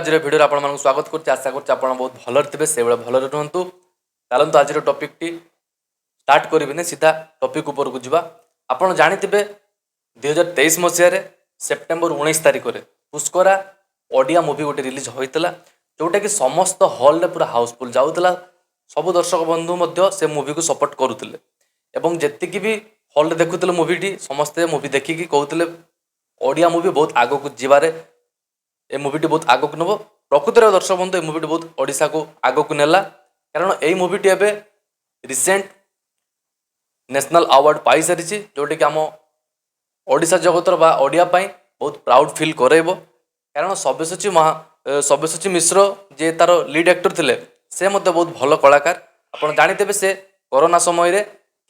आज भिडियो आपको स्वागत कर आशा कर बहुत भलर थे से भलर रुहतु। चलते आज टॉपिक टी स्टार्ट करें सीधा टॉपिक ऊपर को जावा। आप जाथे 2023 मसीह सेप्टेम्बर 19 तारिख में पुष्करा ओडिया मूवी गोटे रिलीज होता जोटा कि समस्त हॉल रे पूरा हाउसफुल जाऊला। सब दर्शक बंधु से मूवी को सपोर्ट करुले और जी भी हॉल रे देखुले मूवी समस्ते मूवी देखिकी कहते ओडिया मूवी बहुत आग को जीवार ए मूवीटी बहुत आग को नब। प्रकृत में दर्शक बंधु ए मूवीटी बहुत ओडिशा को आग को नेला कारण यही मूवीटी एवं रिसेंट नेशनल अवार्ड पाई सारी जोटी कि आम ओडिशा जगतर बा ओडिया बहुत प्राउड फिल करेब। कारण सब्यसाची मिश्र जे तार लीड एक्टर थे से बहुत भल कलाकार। आप जाते से कोरोना समय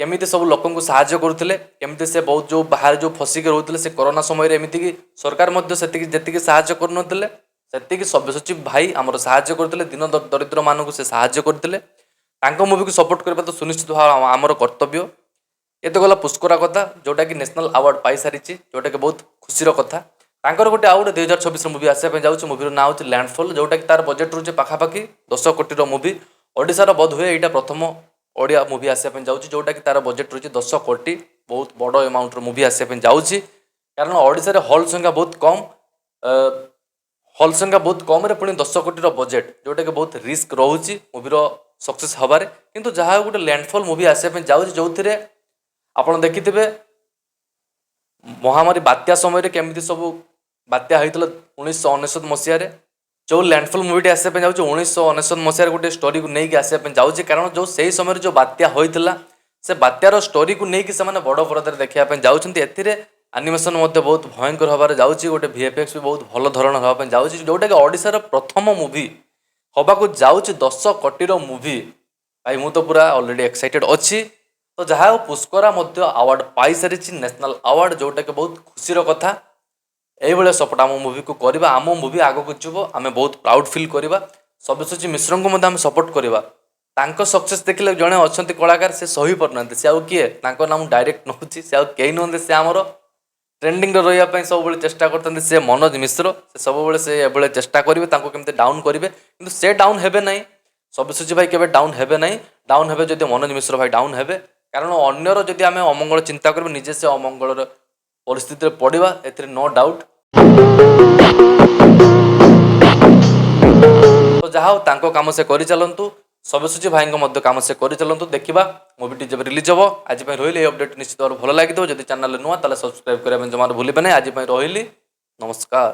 केमी सब लोक साहाय्य करुले केमी से बहुत जो बाहर जो फसिक रोते से कोरोना समय एमती कि सरकार जी साहाय्य करुले से सब्यसाची भाई आमर साहाय्य करते दिन दरिद्र मानक से साहाय्य करते मूवी को सपोर्ट करने तो सुनिश्चित भाव आमर कर्तव्य। ये तो गला पुष्करा कथा जोटा कि नेशनल अवार्ड पाई सारी जोटा कि बहुत खुशी कथा। तांकर गोटे आउ 2026 मूवी आसापे जाऊँ मूवी ना हूँ लैंडफॉल जोटा कि तार बजेट रोचे पाखापाखि 10 कोटी मूवी ओडिशार बोध हुए यहाँ प्रथम ओडिया मूवी आसापे जाऊँगी जोटा कि तार बजेट रोचे 10 कोटी बहुत बड़ एमाउंट मूवी आसापे जाऊँगी। कारण ओडिशा हॉल संख्या बहुत कम हॉल संख्या बहुत कम पुणी 10 कोटी बजेट जोटा कि बहुत रिस्क रोचे मूवीर सक्सेस हबारे किंतु जहाँ गोटे लैंडफॉल मूवी आसापे जाऊँगी जो थे आप देखिथे महामारी बात्या समय केमी सब बात्या होता 1999 मसीह जो लैंडफॉल मूवीटी आसापे जाऊँगी 1999 मसीह गोटे स्टोरी को लेकिन आसापे जाऊँगी। कारण जो से समय जो बात्या होता से बात्यार स्टोरी को लेकिन से बड़ परदार देखापी जाऊँच एनिमेशन बहुत भयंकर हबार जाऊँगी गोटे VFX भी बहुत भल धरण हाँपाई जाऊँगी जोटा कि ओडिशार प्रथम मूवी हवा को जाऊँगी 10 कोटी मूवी भाई मु तो पूरा ऑलरेडी एक्साइटेड अच्छी। तो जहाँ पुष्करा अवार्ड पाई सारी नेशनल अवार्ड जोटा कि बहुत खुशी कथा। यही सपोर्ट आम मूवी को करवा आम मूवी आग को जीव आम बहुत प्राउड फिल करवा। सब्यसाची मिश्र को आम सपोर्ट करवा सक्सेस देखिले जड़े अच्छा कलाकार से सही पारना सी आउ किए नाम डायरेक्ट नौची से आउ कई नुहत से आमर ट्रेंडिंग रही सब चेष्टा करते से मनोज मिश्र से सब से चेष्टा करेंगे केमती डाउन करेंगे कि से डाउन हेबे ना सब्यसाची भाई केवे डाउन हेबे ना डाउन हेबे जदि मनोज मिश्र भाई डाउन हेबे। कारण अन्यर जदि आम अमंगल चिंता करें निजे से अमंगल परिस्थिति पड़ा ए नो डाउट। तो जहाँ कम से कर चलतु सब्यसाची भाई कम से कर चलतु देखा मूवीटी जब रिलीज हम आज रही अपडेट निश्चित भाव भल लगे जब चैनल नुआ सब्सक्राइब करने जमार भूलें ना। आज रही नमस्कार।